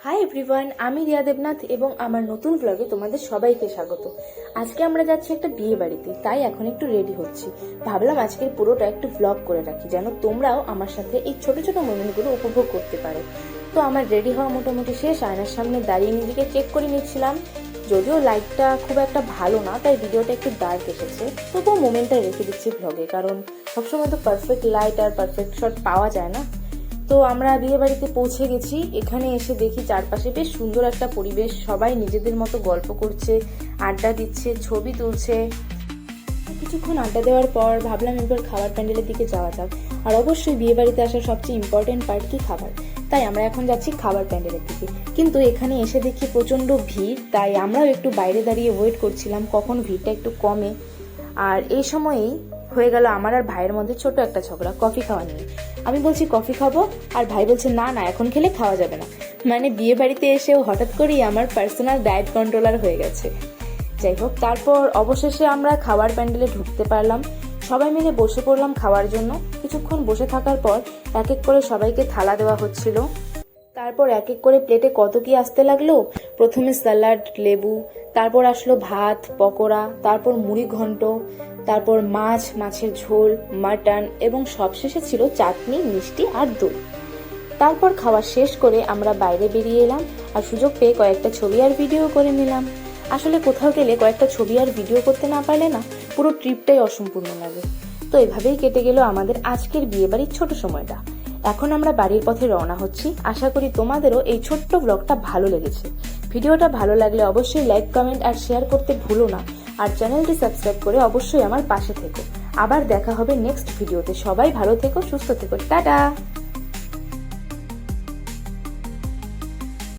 Hi everyone, আমি রিয়া দেবনাথ এবং আমার নতুন ব্লগে তোমাদের সবাইকে স্বাগত। আজকে আমরা যাচ্ছি একটা বিয়ে বাড়িতে, তাই এখন একটু রেডি হচ্ছি। ভাবলাম আজকের পুরোটা একটু ব্লগ করে রাখি, যেন তোমরাও আমার সাথে এই ছোট ছোট মোমেন্টগুলো উপভোগ করতে পারো। তো আমার রেডি হওয়া মোটামুটি শেষ। আয়নার সামনে দাঁড়িয়ে নিজেকে চেক করে নিচ্ছিলাম। যদিও লাইটটা খুব একটা ভালো না, তাই ভিডিওটা একটু ডার্ক এসেছে, তবুও মোমেন্টটা রেখে দিচ্ছি ব্লগে, কারণ সবসময় তো পারফেক্ট লাইট আর পারফেক্ট শট পাওয়া যায় না। তো আমরা বিয়ে বাড়িতে পৌঁছে গেছি। এখানে এসে দেখি চারপাশে বেশ সুন্দর একটা পরিবেশ, সবাই নিজেদের মতো গল্প করছে, আড্ডা দিচ্ছে, ছবি তুলছে। কিছুক্ষণ আড্ডা দেওয়ার পর ভাবলাম এবার খাবার প্যান্ডেলের দিকে যাওয়া যাক। আর অবশ্যই বিয়ে বাড়িতে আসার সবচেয়ে ইম্পর্টেন্ট পার্ট কি, খাবার। তাই আমরা এখন যাচ্ছি খাবার প্যান্ডেলের দিকে। কিন্তু এখানে এসে দেখি প্রচন্ড ভিড়, তাই আমরাও একটু বাইরে দাঁড়িয়ে ওয়েট করছিলাম কখন ভিড়টা একটু কমে। আর এই সময়েই হয়ে গেল আমার আর ভাইয়ের মধ্যে ছোট একটা ঝগড়া কফি খাওয়া নিয়ে। আমি বলছি কফি খাবো, আর ভাই বলছে না না, এখন খেলে খাওয়া যাবে না। মানে বিয়ে বাড়িতে এসেও হঠাৎ করেই আমার পার্সোনাল ডায়েট কন্ট্রোলার হয়ে গেছে। যাই হোক, তারপর অবশেষে আমরা খাবার প্যান্ডেলে ঢুকতে পারলাম। সবাই মিলে বসে পড়লাম খাওয়ার জন্য। কিছুক্ষণ বসে থাকার পর এক এক করে সবাইকে থালা দেওয়া হচ্ছিল। তারপর এক এক করে প্লেটে কত কি আসতে লাগলো। প্রথমে স্যালাড, লেবু, তারপর আসলো ভাত, পকোড়া, তারপর মুড়ি ঘন্ট, তারপর মাছ, মাছের ঝোল, মাটন এবং সবশেষে ছিল চাটনি, মিষ্টি আর দই। তারপর খাওয়া শেষ করে আমরা বাইরে বেরিয়ে এলাম, আর সুযোগ পেয়ে কয়েকটা ছবি আর ভিডিও করে নিলাম। আসলে কোথাও গেলে কয়েকটা ছবি আর ভিডিও করতে না পারলে না, পুরো ট্রিপটাই অসম্পূর্ণ লাগে। তো এভাবেই কেটে গেল আমাদের আজকের বিয়েবাড়ির ছোট সময়টা। এখন আমরা বাড়ির পথে রওনা হচ্ছি। আশা করি তোমাদেরও এই ছোট্ট ব্লগটা ভালো লেগেছে। ভিডিওটা ভালো লাগলে অবশ্যই লাইক, কমেন্ট আর শেয়ার করতে ভুলো না। আর চ্যানেলটি সাবস্ক্রাইব করে অবশ্যই আমার পাশে থেকো। আবার দেখা হবে নেক্সট ভিডিওতে। সবাই ভালো থেকো, সুস্থ থেকো, টাটা।